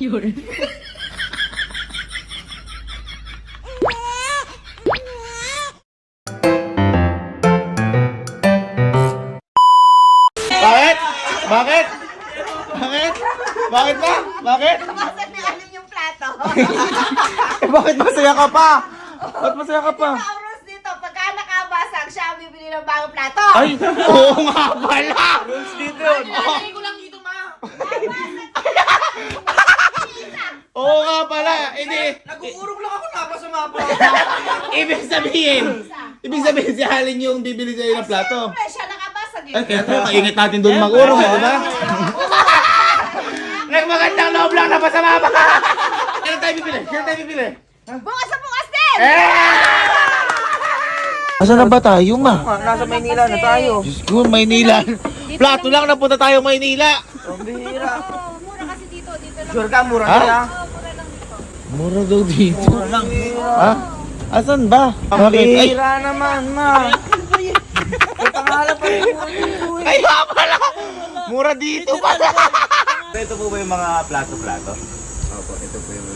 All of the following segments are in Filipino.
Yun. Bakit? Bakit? Bakit? Bakit ba? Bakit? Nabasag ni Aling yung plato. Bakit masaya ka pa? Ba't masaya ka pa? Rules dito, pagka nakabasag, siya ang bibili ng bagong plato. Ay, oo nga pala! Rules dito yun. Nilalagay ko lang dito, ma. Oo nga pala. Hindi. Nag-uurong lang ako tapos sumapa. Ibig sabihin si Halin yung bibili sa'yo ng plato. Siyempre, siya nakabasag eh. Ay, kaya kaingit natin doon mag-urong, di ba? Nagmagandang loob lang na pasama pa! Kailan tayo bibili? Kailan tayo bibili? Bukas sa bukas din! Asa na ba tayo, ma? Nasa Maynila na tayo. Diyos ko, Maynila. Plato lang napunta tayo Maynila. Ang bihira. Mura kasi dito lang. Sure ka, mura Ha? na yan. Mura daw dito. Mura lang. Ha? Asan ba? Ang Bakit? Ay, bihira naman, ma. May pangalan pa rin mura dito eh. ay nga pala! Mura dito pala! Ito po ba yung mga plato-plato? Opo, ito po yung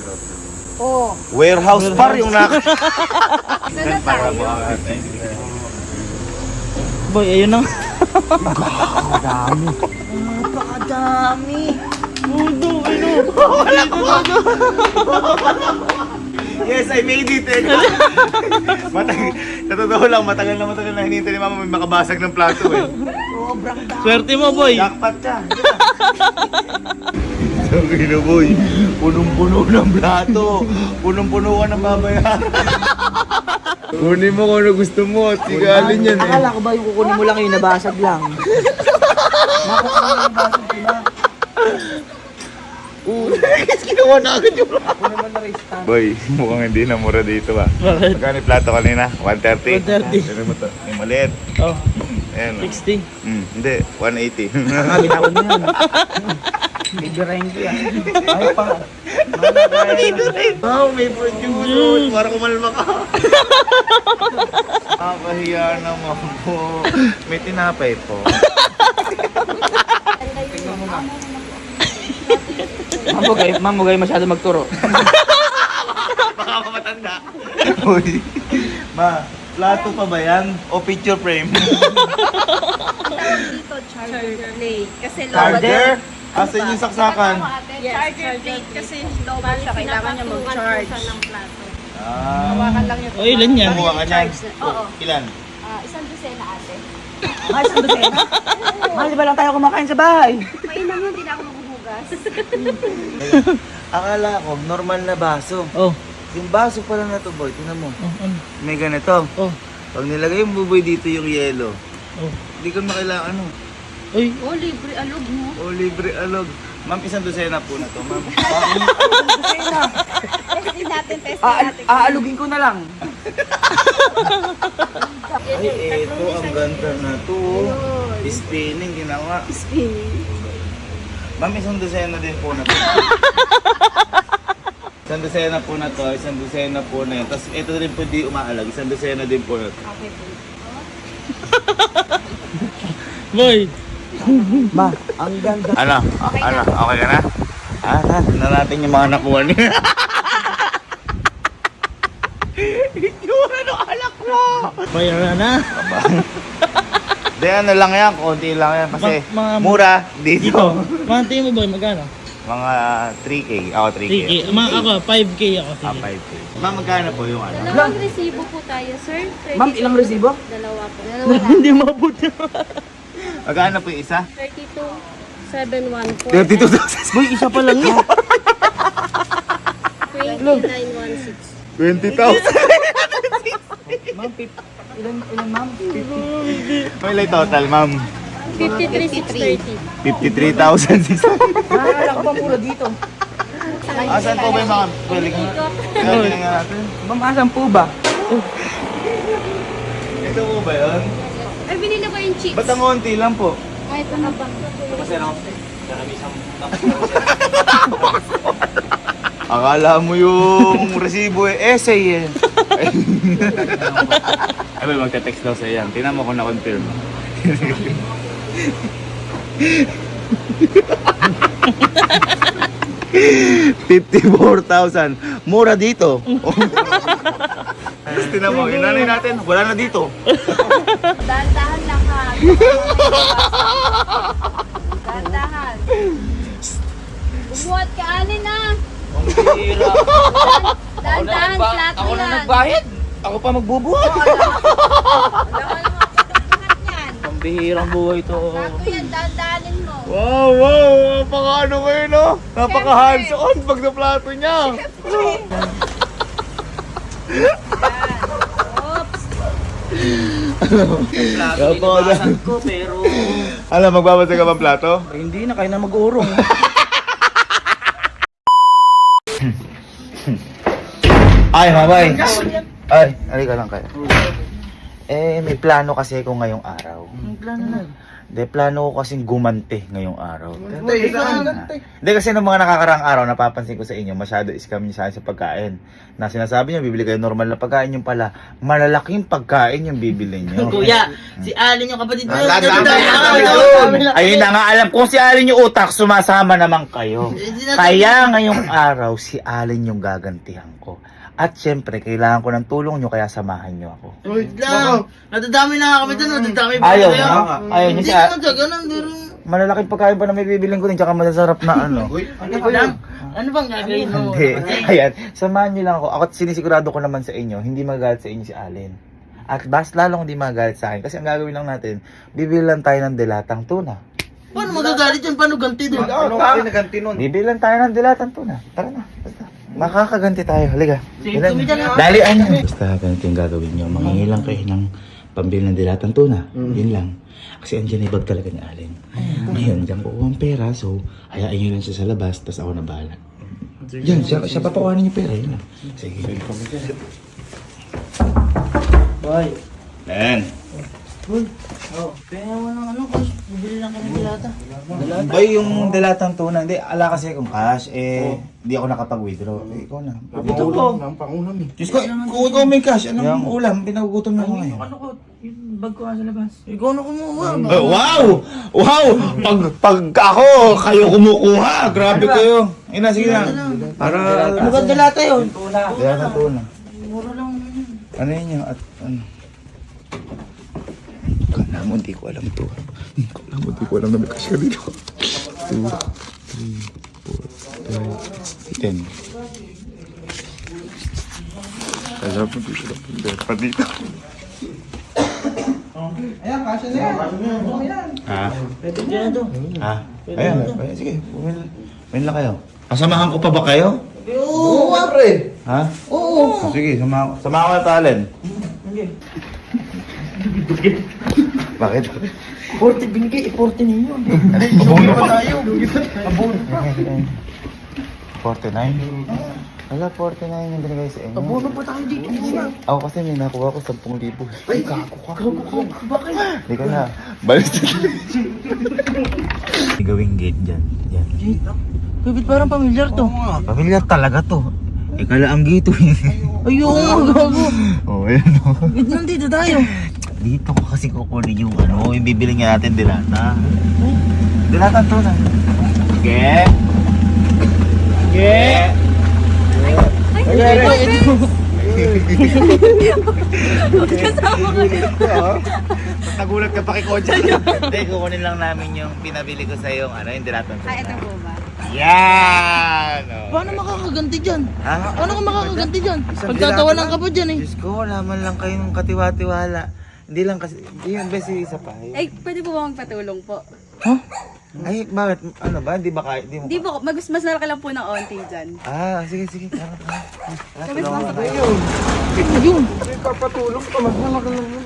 Oo. warehouse bar yung para mo Boy, ayun na. Napakadami. Yes, I made it! Sa totoo lang, matagal na hinihintay ni Mama may makabasag ng plato eh. Sobrang dami. Swerte mo, boy. Jackpot ka! Sabi na boy, punong-puno ng plato. Punong-puno ka ng babayaran. Kunin mo kung ano gusto mo at sigalin yan eh. Akala ko ba yung kukunin mo lang yung nabasag lang? Makukunin yung nabasag ko na. Ginawa na agad yung plato. Ako naman na-restart. Boy, mukhang hindi na mura dito ba? Bakit? Magkano yung plato kanina? 130? 130. Ano mo to? Yung maliit. Oh, Ayan. 60. Hindi, 180. Binaon mo yan. Bibirahin ko yan. Ayaw pa. Wow, may producer. Para kumalma ka. Nakahiya naman po. May tinapay po. Mamugay masyado magturo. Baka mamatanda. Uy, ma, plato pa ba yan? O picture frame? Dito, charger plate. Kasi Charger? Asan yung saksakan? Charger plate. Kasi lower siya. Kailangan niya mag-charge. ng plato. Ah, Hawakan lang niya. O, ilan yan? kumuha ka niyan. Oo. Ilan? Isang dosena ate. Ay, saan ba sa'yo? Mahal di ba lang tayo kumakain sa bahay? Mainam yun, hindi na ako maghuhugas. Akala ko, normal na baso. Oh, Yung baso pala na to, boy. Tingnan mo. oh, ano? May ganito. Oh, Pag nilagay yung buboy dito yung yelo, oh. hindi ko makailangan ano. Uy, Oh, libre alog mo. O libre alog. Ma'am, isang dosena po na to, ma'am. Testing natin, testing natin. Aalugin ko na lang. Ay, eto, ang ganda na to. Spinning, ginawa. Spinning. Ma'am, isang dosena din po na to. Isang dosena po na to, isang dosena po na yun. Tapos ito rin po di umaalag, isang dosena din po na to. Okay po. boy. Ma, ang ganda. Ano? Ano? Okay ka na? Na natin yung mga nakuha niya. Yung ano, alak mo! Bayaran na. Di, ano lang yan, konti lang yan. Kasi Mga- mura dito. Dito. Mga tingin mo, boy, magkano? Mga 3K. Ako 3K. 3K. Ako, 5K ako. Ah, Sige. 5K. Ma'am, magkano po yung ano? Dalawang resibo po tayo, sir. Ma'am, ilang resibo? Dalawa po. Hindi mabuti. Magkano po yung isa? 32,714. 32,000. Boy, isa pa lang yun. 29,160. 20,000. Ma'am, ilan ma'am? May total, ma'am. 53,630. 53,600. Nakakala ko ba mura dito? Asan po ba yung mga pwedeng galing nga natin? Ma'am, asan po ba? Ito po ba yun? Ay, binili ko yung chips. Ba't ang konti lang po? Ay, ito na ba? Kasi ano? Akala mo yung resibo essay eh. Ay, magte-text daw sa yan. Tingnan mo kung na-confirm. 54,000. Mura dito. Tapos tinan mo, inanay natin, wala na dito. Dahan-dahan lang ha. Dahan-dahan. Bumuhat ka, alin na. Dahan-dahan, flat Ako na yan. nagbayad. Ako pa magbubuhat. Alam mo naman, pagkabuhat yan. Pambihirang buhay to. Bago yan, dahan-dahanin mo. Wow, wow, napaka-ano kayo, no? Napaka-hands-on pag na plato niya. Oops. Pinabasag ko pero... Alam, magbabasa ka bang plato? Ay, hindi na, kayo na mag-uurong. Ay, mamay. Ay, halika lang kayo. May plano kasi ko ngayong araw. Ang plano na. Plano ko kasing gumante ngayong araw. Hindi kasi nung mga nakakaraang araw, napapansin ko sa inyo, masyado scam niyo sa akin sa pagkain. Na sinasabi niyo, bibili kayo normal na pagkain, yung pala, malalaking pagkain yung bibili niyo. Kuya, si Alin yung kapatid mo. Ayun na nga, alam kung si Alin yung utak, sumasama naman kayo. Kaya ngayong araw, si Alin yung gagantihan ko. At syempre, kailangan ko ng tulong nyo, kaya samahan nyo ako. Wait lang. Nadadami na kami doon. Nadadami pa Ayaw kayo. na? Ayaw niyo Hindi siya. naman siya ganun. Duro. Malalaking pagkain pa na may bibiling ko din, tsaka masasarap na ano. Ano ba lang? Ano bang gagawin mo? Hindi. Ayan, samahan nyo lang ako. Ako sinisigurado ko naman sa inyo, hindi magalit sa inyo si Alin. At bas lalong hindi magalit sa akin. Kasi ang gagawin lang natin, bibili lang tayo ng dilatang tuna. Paano magagalit yan? Paano ganti doon? Ano ka naganti nun? Bibili lang tayo ng dilatang tuna. Tara na, basta. Makakaganti tayo, halika. Sige, tumitan na. Dalian nyo. Basta ganito yung gagawin nyo. Mangingilang kayo ng pambili ng dilatang tuna. Yun lang. Kasi andyan ibag talaga ni Alin. Ngayon, dyan kukuha ang pera. So, hayaan nyo lang siya sa labas. Tapos ako na bahala. Yan, siya papakuhanin yung pera. Yun lang. Sige. Boy. Len. Oh, kaya mo ng ano, kasi bibili lang kami dilata. Bay, yung dilatang tuna. Hindi, ala kasi kung cash, hindi ako nakapag-withdraw. Ikaw na. Ito po. Diyos ko, kung ikaw may cash, anong ulam? Pinagugutom na ako ngayon. Ano ko? Yung bag ko sa labas. Ikaw na kumuha. Wow! Wow! Pag ako, kayo kumukuha. Grabe kayo. Ina, sige na. Para... Ano ba dilata yun? Dilatang tuna. Mura lang. Ano yun yun? At ano? Kala mo, hindi ko alam to. Kala mo, hindi ko alam na may cash ka dito. 2, 3, 4, 5, 10. Kala mo, hindi ko alam. Pa dito. Ayan, kasya na yan. Ha? Pwede dyan to. Ha? Ayan, ayan, sige. Win lang kayo. Kasamahan ko pa ba kayo? Oo. pre. Ha? Oo. Sige, samahan ko na Talen. Bakit? 40 binigay, 40 ninyo. Abono pa tayo. Abono pa. 49? Wala, 49 yung binigay sa inyo. Abono pa tayo dito. Ako kasi may nakuha ko 10,000. Ay, gago ka. Bakit? Hindi ka na. Balis na. May gawing gate dyan. Yan. Bibit parang pamilyar to. Pamilya talaga to. Ikala ang gito. Ayun, gago. Oh, ayan o. Bit nandito tayo. Dito ko kasi kukunin yung ano, yung bibili nga natin dilata. Dilata to na. Sige. Sige. Kasama ka. Nagulat ka pa kay Kodja. Hindi, kukunin lang namin yung pinabili ko sa yung ano, yung dilata to. Ay, ito po ba? Yan! Oh. Paano makakaganti dyan? Ha? Paano ka makakaganti dyan? Isang Pagtatawanan dilata ka pa dyan eh. Diyos ko, wala man lang kayong katiwa-tiwala. Hindi lang kasi, yung best yung isa pa. Ay, pwede po ba magpatulong po? Ay, bakit? Ano ba? Hindi ba kaya? Hindi mo Di po, mas malaki lang po ng onti dyan. Ah, sige, sige. Kami sa mga Ayun.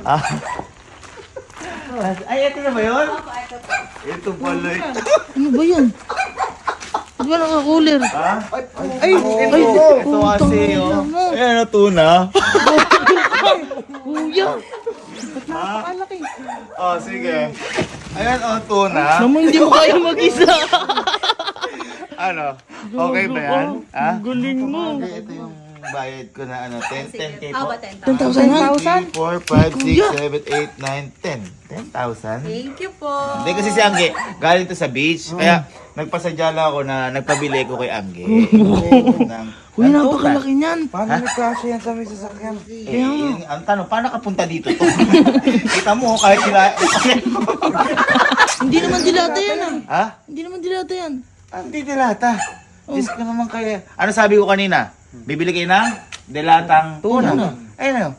Ah. Ay, ito na ba yun? Opo, ito po. Ito pala. Ano ba yan? Di ba naka-cooler? Ha? Ay, ay, Ito kasi, oh. Ayan, tuna. kuya. Oh, sige. Ayan, oh, tuna. Naman hindi mo kaya mag-isa. Ano? Okay ba yan? Ha? Galing mo. Ito yung bayad ko na ano, 10K How po. about 10,000? 10,000? 3, 4, 5, 6, 7, 8, 9, 10. 10,000? Thank you po. Hindi kasi si Angge, galing to sa beach. Kaya nagpasadya lang ako na nagpabili ko kay Angge. Uy, napakalaki niyan. Paano nagkasya yan sa may sasakyan? Ang tanong, paano ka punta dito to? Kita mo, kahit sila... Hindi naman dilata yan ah. ha? Hindi naman dilata yan. Hindi dilata. Diyos ko naman kaya. Ano sabi ko kanina? Bibili kayo ng delatang tuna. Ayun na.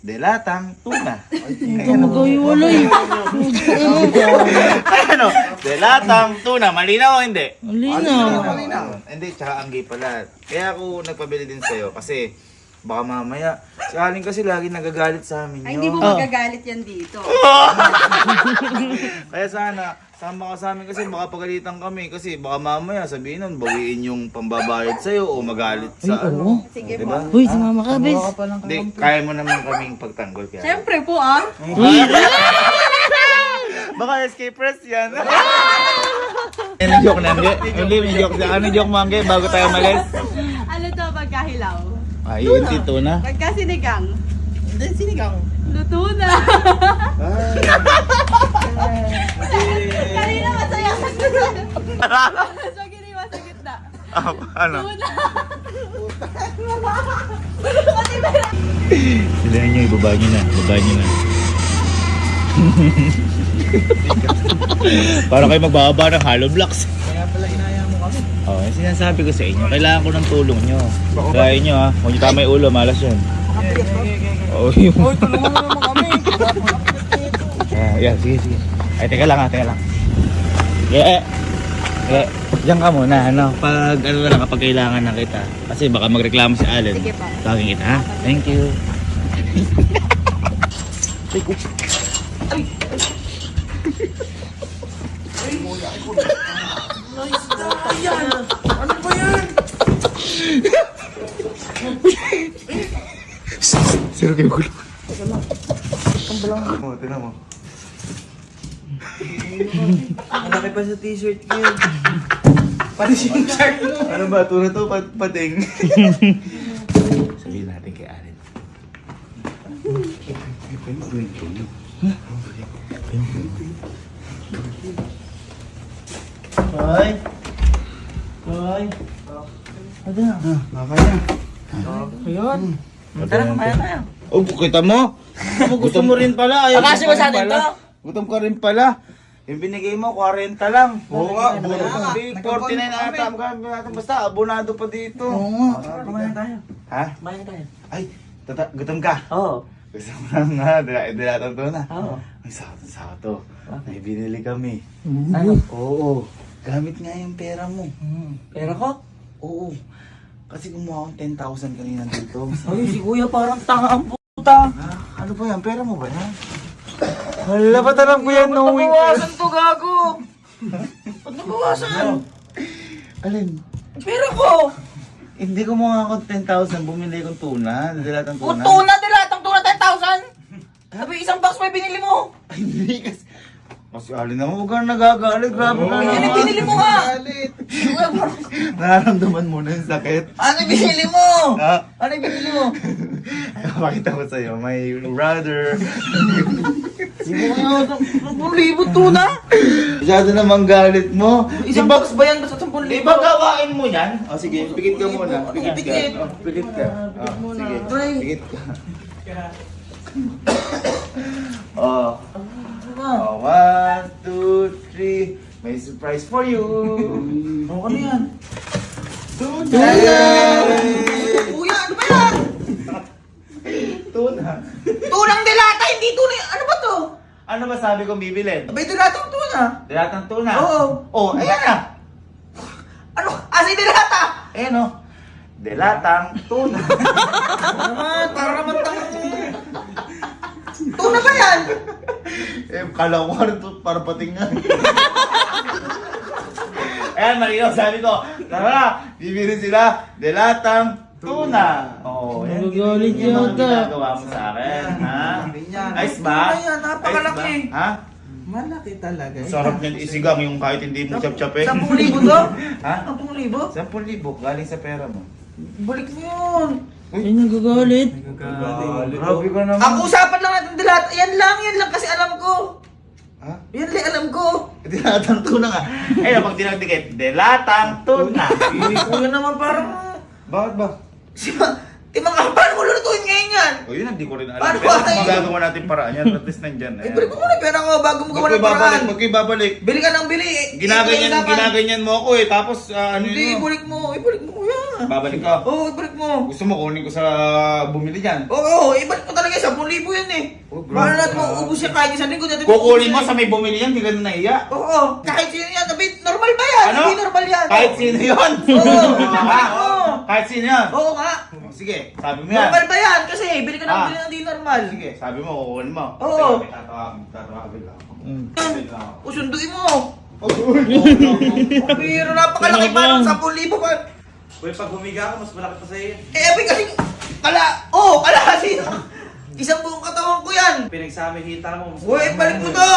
Delatang tuna. Ito magkahiwalay. Ano? Delatang tuna. Malinaw o hindi? Malinaw. Hindi, tsaka Angge pala. Kaya ako nagpabili din sa'yo kasi baka mamaya, si Aling kasi lagi nagagalit sa amin Ay, yun. hindi mo magagalit yan dito. Kaya sana, sama ka sa amin kasi baka pagalitan kami kasi baka mamaya sabihin nun, bawiin yung pambabayad sa'yo o magalit sa ano. Sige Diba? po. Uy, sumama ka, bes. Hindi, kaya mo naman kaming pagtanggol kaya. Siyempre po ah. Baka escape press yan. Ano joke na, Angge? Hindi, may joke na. Ano joke mo, Angge, bago tayo malis? Ano to pagkahilaw? Ay, hindi tuna. Pagka sinigang? Hindi, sinigang. Luto na. Kanina masaya ka So, giniwa sa gitna. Ano? Tuna. Sila nyo, ibaba nyo na. Ibaba nyo na. Para kayo magbababa ng hollow blocks. Kaya pala inaya mo kami. Oh, yung sinasabi ko sa inyo, kailangan ko ng tulong nyo. Try nyo ha. Huwag nyo tama yung ulo, malas yun. Oh, yung... Uy, tulungan mo naman kami. Yan, sige, sige. Ay, teka lang ha, teka lang. Diyan ka muna, ano, pag, ano na, kapag kailangan na kita. Kasi baka magreklamo si Allen. Sige pa. Tawagin kita, ha? Thank you. Ano ba yan? Sino kayo gulo? Tignan mo. Malaki pa sa t-shirt ko yun. Pati yung shirt mo. Ano ba? Tuna to? Pating. Sabihin natin kay Allen. Hoy. Hoy. Ano na? Makakaya. Ayun. Tara, kumaya tayo. Oh, kita mo? Gusto mo rin pala. Ayaw Akasya ba sa atin to? Gutom ka rin pala. Yung binigay mo, 40 lang. Oo nga, Nagkabon 49 ata. Magkano natin basta, abonado pa dito. Oo nga. Kumaya tayo. Ha? Kumaya tayo. Ay, gutom ka? Oo. Gusto mo lang nga, dilatang to na. Oo. Ang sakto. May binili kami. Ano? Oo. Gamit nga yung pera mo. Pera ko? Oo. Kasi kumuha akong 10,000 kanina dito. Ay, si kuya parang tanga ang puta. Ha? Ano ba yan? Pera mo ba yan? Hala, ba't alam ko yan? Knowing Nabawasan to, gago. Ba't nabawasan? Alin? Pera ko. Hindi ko mga akong 10,000. Bumili kong tuna. Dilatang O, tuna. tuna, dilatang tuna, 10,000. Sabi, isang box may binili mo. Ay, hindi kasi. Kasi alin naman, huwag kang nagagalit. Grabe ka Ano naman. binili mo nga? Kuya, Nararamdaman mo na yung sakit. ano binili mo? Ha? Ano binili mo? Ay, makita ko sa'yo. My brother. Hindi mo kaya 10,000 tuna? Masyado namang galit mo. Isang box ba yan? Basta 10,000. Di ba gawain mo yan? O sige, pikit ka muna. Pikit ka. Pikit. O, pikit ka. O, sige. Try. Pikit ka. Oh. Oh, 1, 2, 3. May surprise for you. Ano yan? Tuna! Kuya, ano ba yan? Tuna. Tunang dilata, hindi tuna. Ano ba to? Ano ba sabi kong bibilin? Abay, dilatang tuna. Dilatang tuna? Oo. Oh, ayan na. Ano? Asa yung dilata? Ayan o. Dilatang tuna. Naman, para naman tuna ba yan? Kala ko ano to, para patingan. Ayan, malinaw, sabi ko, tara, bibili sila, dilatang tuna. Oh, yan. Nagagalit Yan ang yata. ginagawa mo sa akin, ha? Ayos ba? Tuna yan, napakalaki. Ayos ba? Ha? Malaki talaga. Sarap niyan isigang yung kahit hindi mo chap-chapin. 10,000 to? Ha? 10,000? 10,000, galing sa pera mo. Balik mo yun. Ay, nagagalit. Grabe ka naman. Ang usapan lang natin dilat. Yan lang kasi alam ko. Ha? Yan lang alam ko. Dilatang tuna nga. Ay, pag dinagdikit, dilatang tuna. Hindi ko yan naman parang... Bakit ba? Mga paano mo lulutuin ngayon yan? O yun, hindi ko rin alam. Paano Pero ba? kung magagawa natin paraan yan, at least nandyan. Eh, balik mo muna yung pera ko bago mo gawa ng paraan. Ba't ko'y babalik? Bili ka ng bili. Ginaganyan mo ako eh. Tapos, ano Hindi, yun mo? ibalik mo yan. Babalik ka. Oo, ibalik mo. Gusto mo kunin ko sa bumili dyan? Oo, ibalik mo talaga 10,000 yan eh. Oh, grabe. Paano natin mauubos yan kahit isang linggo natin Kukunin mo mauubos sa may bumili yan, hindi ka na naiya. Oo, kahit sino yan. Sabi, normal ba yan? Ano? Hindi normal yan. Kahit sino yun? Oo. Ha? Oo. Kahit sino yan? Oo nga. O, sige, sabi mo yan. Normal ba yan? Kasi bili ka ng Ah. bili ng di normal. Sige, sabi mo, kukunin mo. Oo. May tatawagin lang ako. O, sunduin mo. Pero napakalaki pa ng 10,000 pa. Uy, pag humiga ka, mas malaki pa sa'yo. Eh, abay kasi, kasi isang buong katawan ko yan. Pinagsamihita mo. Uy, balik mo to.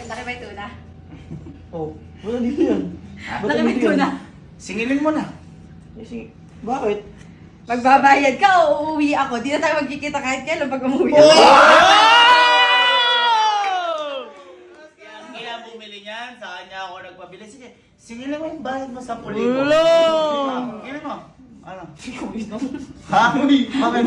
Laki ba yung tuna? Oh, wala dito yan. Laki ba yung tuna? Singilin mo na. Kasi, bakit? Magbabayad ka o uuwi ako. Di na tayo magkikita kahit kailan pag umuwi Oh! ako. Kaya bumili niyan, sa kanya ako nagpabili. Sige, singilin mo yung bayad mo sa puli ko. Singilin mo. Ano? Ha? Bakit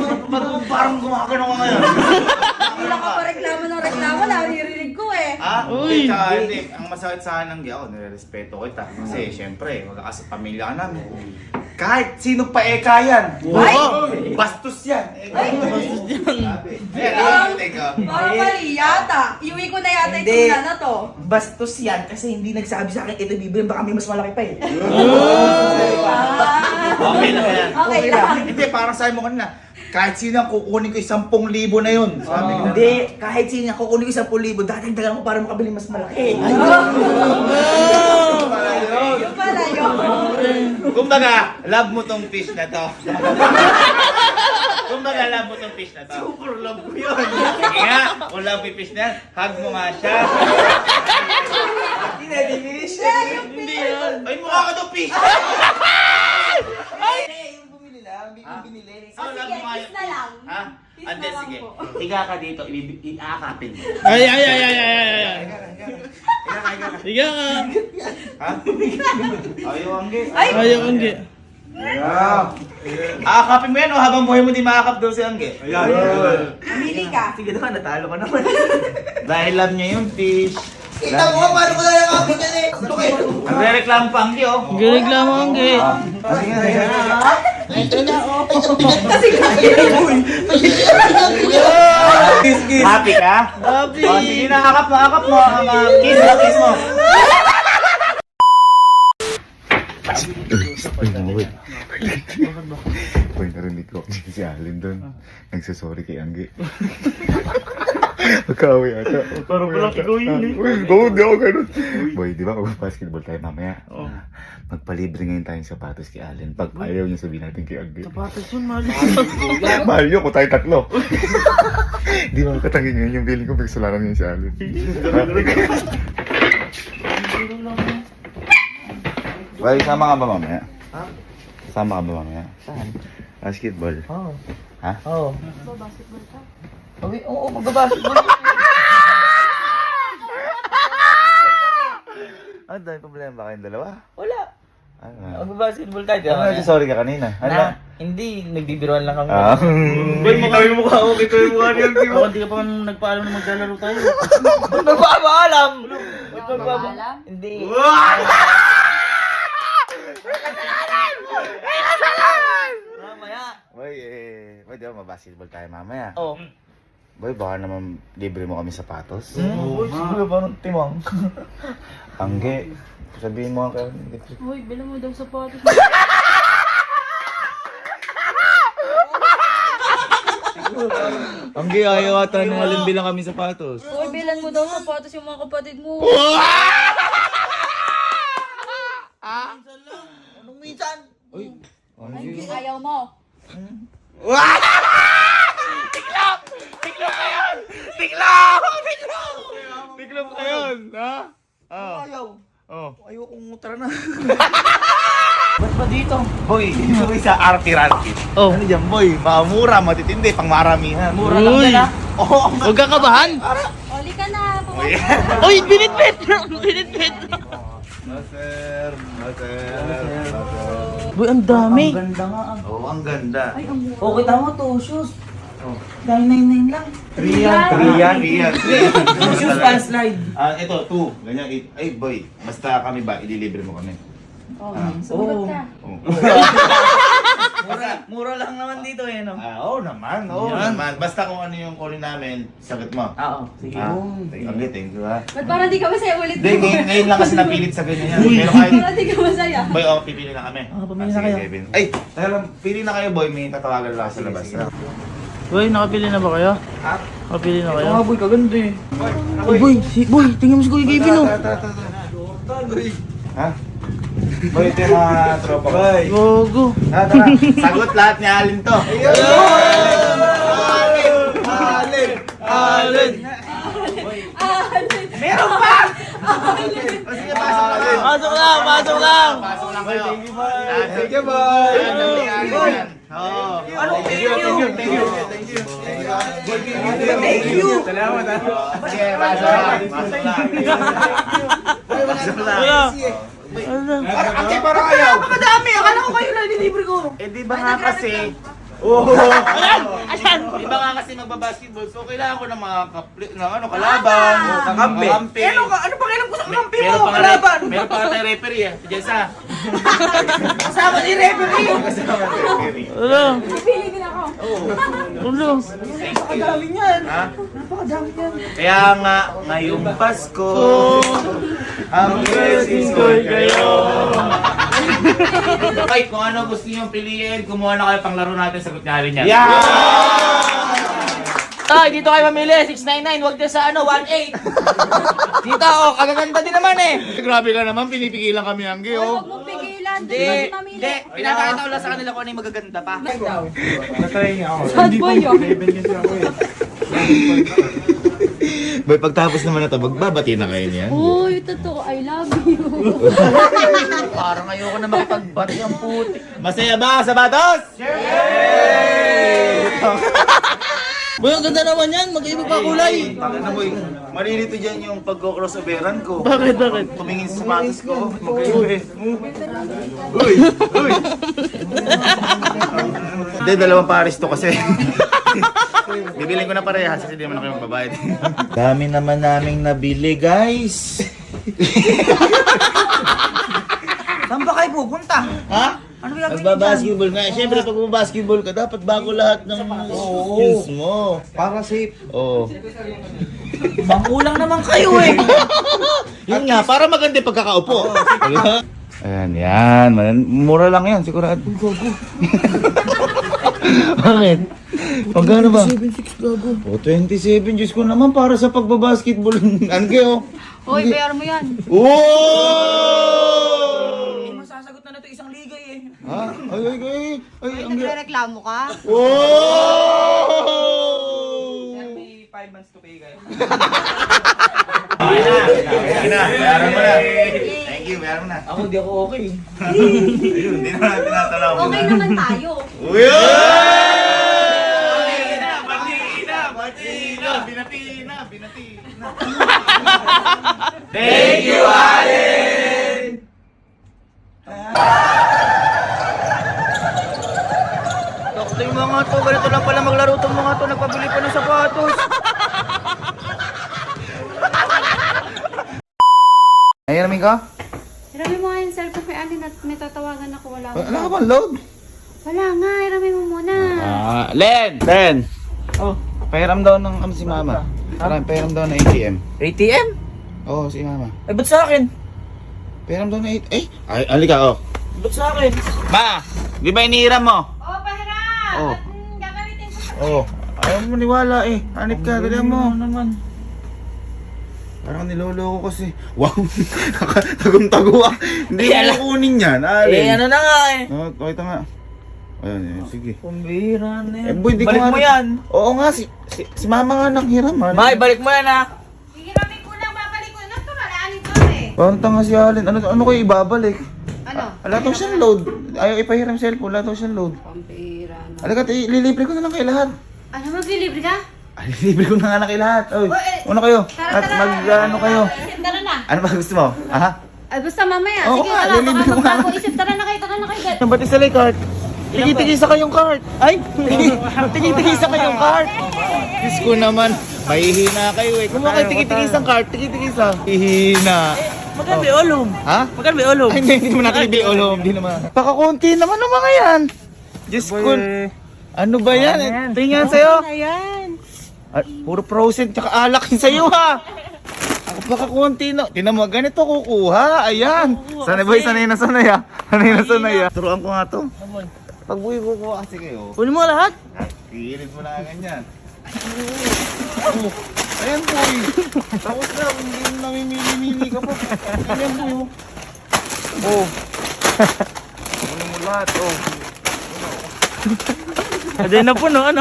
parang gumagano ka ngayon? Hindi lang ka pa reklamo ng reklamo. Naririnig ko eh. Ha? Uy! Tsaka hindi, ang masakit sa akin ng ako, nirespeto kita. Kasi syempre, magkakasa pamilya ka namin. Kahit sino pa eka yan. Ay! Bastos yan. Ay! Bastos yan. Parang mali yata. Iuwi ko na yata yung Hindi. tuna na to. Bastos yan kasi hindi nagsabi sa akin ito bibili baka may mas malaki pa eh. Okay lang yan. Okay lang. Hindi, parang sabi mo kanina, kahit sino ang kukunin ko 10,000 na yun. Sabi ko. Hindi, kahit sino niya kukunin ko 10,000, dadagdagan ko para makabili mas malaki. Yung pala yun. Kumbaga, love mo tong fish na to. Kumbaga, love mo tong fish na to. Super love ko yun. Sige nga, kung love yung fish na yan, hug mo nga siya. Hindi yan. Ay, mukha ka tong fish! Yung bumili lang, binili. So, love mo nga kiss yung na lang. Ha? Kiss Ande, na lang sige. po. Higa ka dito, iaakapin mo. Ay. Higa ka. Higa ka. Ha? Ayaw, Angge. Ay! Ayaw, Angge. Aakapin mo yan o habang buhay mo di maakap daw si Angge? Mamili ka. Sige naman, natalo ka naman. Dahil love niya yung fish. Kita mo ka, paano ko nayakapin yan eh. Ano kayo? Nagre-reklamo pa Angge oh. Gareklamo, Angge. Happy ka? Happy. O sige na, akap mo. Kiss mo. Uy, narinig ko si Alin doon. Nagsasorry kay Angge. Magkaway ata. Parang walang ikaw yun eh. Oo, di ako ganun. Boy, di ba mag-basketball tayo mamaya? Magpalibre ngayon tayong sapatos kay Alin. Pag ayaw niya sabihin natin kay Angge. Sapatos yun, mahal. Mahal yun kung tayo tatlo. Di ba katangin ngayon yung feeling ko pagkasalanan niya si Alin. Well, sama ka ba mamaya? Ha? Sama ka ba mamaya? Saan? Basketball. Oo. Ha? Oo. Oo, magbabasketball. Ano dahil problema ba kayong dalawa? Wala. Ano? Magbabasketball tayo. Ano sorry ka kanina? Ano? Hindi, nagbibiruan lang kami. Ah. Boy, mukha yung mukha ko. Ito yung mukha niya. Ako, hindi ka pa nagpaalam na maglalaro tayo. Ba't magpapaalam? Alam? Hindi. Mamaya. Boy, boy, di ba mabasketball tayo mamaya? Oo. Boy, baka naman libre mo kami sapatos. Siguro ba nung timang? Angge, sabihin mo nga kayo. Uy, bilang mo daw sapatos. Angge, ayaw ata nung bilang kami sapatos. Uy, bilan mo daw sapatos yung mga kapatid mo. Anong minsan? Ayaw mo. Tiklop ka yun, ha? Ayaw. Oh. Ayokong tara na. Ba't ba dito? Boy, dito boy sa Artirante. Oh. Ano dyan boy? Mamura, matitindi, pang maramihan. Mura lang din ah. Oo, Huwag kang kabahan. Oli ka na. Uy. Uy, binitbit! Binitbit! Master. Boy, ang dami. Ang ganda nga. Oo, ang ganda. Oh, kita mo to, shoes. 999 lang. Riyan. Shoes pan slide. Ah, ito, 2. Ganyan. Ay, boy, basta kami ba, i-deliver mo kami. Oh. Oo. Mura lang naman dito eh, no? Oo naman, oo Yan. naman. Basta kung ano yung calling namin, sagot mo. Oo, sige. Ah, thank you ha. Ba't parang di ka masaya ulit? Hindi, ngayon lang kasi napilit sa ganyan yan. Pero kahit, Parang di ka masaya. boy, pipili na kami. Pamili na Sige, kayo. Kevin. Ay, teka lang, pili na kayo boy, may tatawagan lang sa labas. Boy, nakapili na ba kayo? Ha? Nakapili na kayo? boy, kaganda eh. Boy, boy, tingnan mo si Kuya Kevin oh. Ha? Boy, ito yung mga tropa ko. Gogo. Tara, sagot lahat ni Alin to. Alin! Meron pa! O sige, pasok na kayo. Pasok lang, pasok lang. Pasok lang kayo. Thank you, boy. Oo. Thank you. Salamat ha. Sige, pasok lang. Pasok lang. Ano? Ate, parang ayaw. Napakadami! Akala ko kayo lang nilibre ko. Eh di ba nga kasi... Ayan! Di ba nga kasi magbabasketball, so kailangan ko ng mga kalaban, kakampi. Ano pa kailan ko sa kampi Meron mo? pa nga Kalaban! meron pa nga tayo referee eh, si Jessa. Kasama si referee! Kasama si referee. Ano? Pili din ako. Ano? Napakadami niyan. Ha? Napakadami niyan. Kaya nga, ngayong Pasko, ang blessings ko'y kayo. Kahit kung ano gusto nyo piliin, kumuha na kayo pang laro natin, sagot niya rin yan. Tay, dito kayo mamili. 699. Huwag din sa 18. Dito, kagaganda din naman eh. Grabe ka naman, pinipigilan kami ang Huwag giyo. mong pigilan. Hindi, Hindi. Mamili. hindi. Pinapakita ko lang sa kanila kung ano yung magaganda pa. Sad boy yun. Boy, pagtapos naman na ito, magbabati na kayo niyan. Uy, totoo. I love you. Parang ayoko na makipagbati ang puti. Masaya ba, sabatos? Boy, ang ganda naman yan. Mag-iba pa kulay. Bakit na boy, malilito dyan yung pagko-crossoveran ko. Bakit? Tumingin sa sapatos ko. Magkaiba eh. Uy! Hindi, dalawang pares to kasi. Bibilin ko na parehas kasi di naman ako yung babayad. Dami naman naming nabili, guys. Saan ba kayo pupunta? Ha? Ano gagawin Magbabasketball nga. Siyempre, pag magbabasketball ka, dapat bago lahat ng skills mo. Para safe. Oo. Mangkulang naman kayo eh. Yun nga, para maganda yung pagkakaupo. Ayan, yan. Mura lang yan, sigurado. Bakit? Magkano ba? 7.6 gago. O, 27. Diyos ko naman, para sa pagbabasketball. Ano kayo? Hoy, bayar mo yan. Wow! Masasagot na ito isang ligay eh. Ha? Ay, ang Nagre-reklamo ka? Wow! May 5 months to pay kayo. Okay na, bayaran mo na. Thank you, bayaran mo na. Ako di ako okay. Ayun, hindi naman natin natalaw. Okay naman tayo. Uy! Batina! Thank you, Allen! Dokto yung mga to, ganito lang pala maglaro itong mga to, nagpabili pa ng sapatos. Nahiramin ka? Irami mo nga yung cellphone kay Alin at may tatawagan ako. Wala Wala ka bang load? Wala nga, irami mo muna. Len! Oh, Pahiram daw ng si mama. Pahiram daw ng ATM. ATM? Oo, si mama. Eh, ba't sa akin? Pahiram daw ng ATM. Ay, alika, oh. Ba't sa akin? Ma! Di ba inihiram mo? Oh, pahiram! Oh. At gagamitin ko. Oo. Ayaw mo maniwala eh. Hanip ka, dali mo. naman? Parang niloloko kasi. Wow! Tagong-tago ah. Hindi mo kukunin yan, Allen. Eh, ano na nga eh. Oh, ito nga. Ayan, sige. Kumbira na yan. boy, di ko Balik nga- mo yan. Oo nga, si mama nga nang hiram. May, balik mo yan ha. Irami ko lang, babalik ko. Naku, malaanin ko eh. Parang tanga si Allen. Ano kayo ibabalik? Ano? Wala daw siyang load. Ayaw ipahiram cellphone. Wala daw siyang load. Pampira na. Alika, lilibre ko na lang kayo lahat. Ano, maglilibre ka? Ay, lilibre ko na nga lang kayo lahat. Oy, eh, una kayo. Tara, At ano kayo. Tara na. Ano ba gusto mo? Aha? Ay, basta mamaya. Oo Sige, nga, tara. lilibre Baka mo nga. magbago isip. Tara na kayo. Ba't isa lang cart? Tigi-tigisa kayong cart. Ay, tigi-tigisa kayong cart. Diyos ko naman. Mahihina kayo eh. Kung kayo tigi-tigisang cart, tigi-tigisa. Hihina. Magkano ba olom? Ha? Magkano ba olom? Ay, hindi naman natin ibig ulo. Hindi naman. Pakakunti naman ng mga yan. Diyos ko. Ano ba yan? Tingnan sa'yo. Ayan. Ah, puro frozen tsaka alak yun sa'yo ha. Ako pakakunti na. Tinan mo, ganito kukuha. Ayan. Sanay boy, sanay na sanay ha. Sanay na sanay ha. Turuan ko nga to. Pag buhay kukuha kasi kayo. Kunin mo lahat. Pilit mo na ganyan. Oh, ayan boy. Tapos na, kung hindi mo namimili-mili ka pa. Ayan boy. Oh. Ano mo lahat, oh. Aday na po no, ano?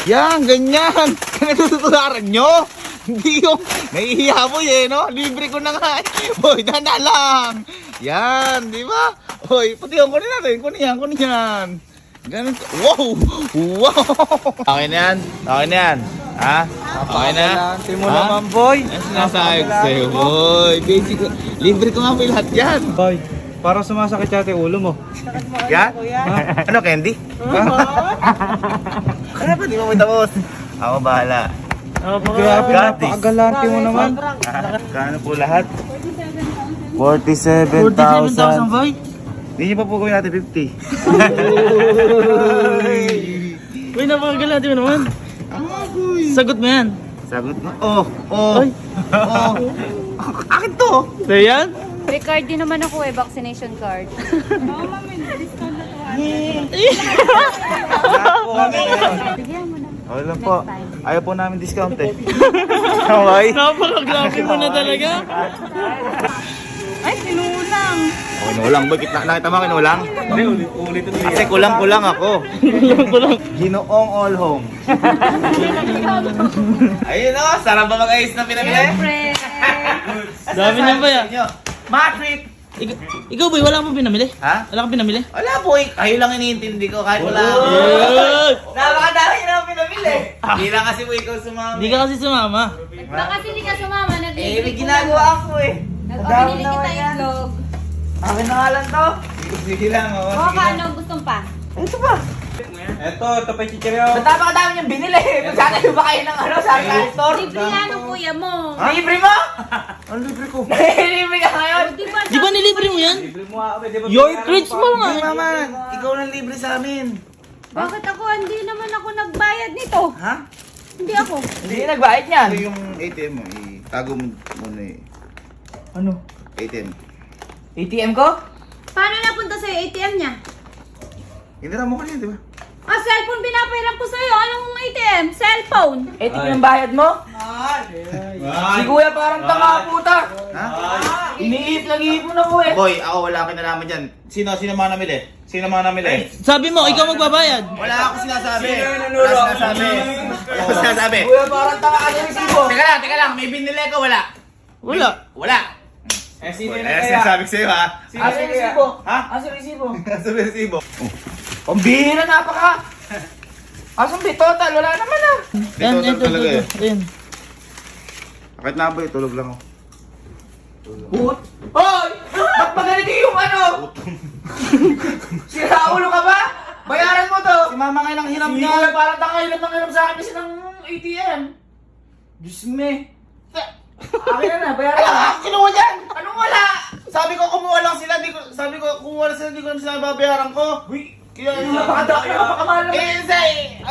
Yan, ganyan. Ganyan tutularan nyo. Hindi yung nahihiya mo eh, no? Libre ko na nga eh. Boy, dana lang. Yan, di ba? Hoy, pati yung kunin natin. Kunin yan. Ganun. Wow! Wow! Okay na yan? Okay na yan? Ha? Okay na? Galante mo naman, boy. Ano sinasabi ko sa'yo, boy? Basic, libre ko nga po lahat yan. Boy, parang sumasakit yata yung ulo mo. Yan? Ano, candy? Ano pa, di mo may tapos? Ako bahala. Grabe, Got this. napakagalante mo naman. Kano po lahat? 47,000, 47,000. boy. Hindi nyo pa po gawin natin 50. Uy, napakagalante mo naman. Sagot mo yan. Sagot mo? Oh. Akin to. So yan? May card din naman ako eh. Vaccination card. Bigyan mo na. Okay lang po. Ayaw po namin discount eh. Okay? Napakagalante mo na talaga. Ay, sinulang. Oh, kinulang ba? Nakita mo kinulang? Hindi, ulit. Kasi kulang ako. Kulang. Ginoong all home. Ayun o, sarap ba mag-ayos na pinamili? Siyempre. Dami na ba yan? Matrix! Ikaw, boy, wala kang pinamili? Ha? Wala kang pinamili? Wala po eh. Kayo lang iniintindi ko kahit wala ako. Yes! Napakadami na ako pinamili. Hindi lang kasi po ikaw sumama. Hindi ka kasi sumama. Baka kasi hindi ka sumama. Eh, may ginagawa ako eh. Binili kita itlog. Akin na nga lang to. Sige lang, oh. O, ano gustong pa? Ito pa. Ito pa yung chichiryo. Ba't napakadami niyang binili? Magsatayo ba kayo ng ano, sa arcade store? Libre yan ng kuya mo. Libre mo? Ang libre ko. Libre ka ngayon? Di ba? Di ba nilibre mo yan? Libre mo ako, di ba? Your treats mo nga. Hindi naman, ikaw lang libre sa amin. Bakit ako? Hindi naman ako nagbayad nito. Ha? Hindi ako. Hindi nagbayad niyan. Ito yung ATM mo, itago mo muna eh. Ano? ATM. ATM ko? Paano napunta sa'yo ATM niya? Hinira mo ko niya, di ba? Ah, cellphone pinapahiram ko sa'yo. Anong ATM? Cellphone. ATM yung bayad mo? Si kuya parang tanga puta. Ha? Nag-iipon ako eh. Boy, ako wala kinalaman dyan. Sino mga namili? Sino mga namili? Sabi mo, ikaw magbabayad. Wala ako sinasabi. Wala ako sinasabi. Kuya parang tanga ka ng resibo. Teka lang, may binili ka, wala? Wala. Wala. Eh, sino Boy, sinasabi ko sa'yo ha. Asa yung resibo? Ha? Asa yung resibo? Nasa resibo. Pambihira napaka. Asang di total? Wala naman ah. Yan, ito talaga eh. Ayan. Bakit na boy, tulog lang ako. Put? Hoy! Ba't ba ganito yung ano? Sira ulo ka ba? Bayaran mo to! Si mama ngayon ang hiram Si niya. kuya parang tangay sa akin kasi ng ATM. Diyos me. Akin na, bayaran Ay, mo. ako kinuha dyan! Anong wala? Sabi ko kumuha lang sila, sabi ko kumuha lang sila, hindi ko na sila babayaran ko. Uy, Kaya napakamahal naman. Eh, say,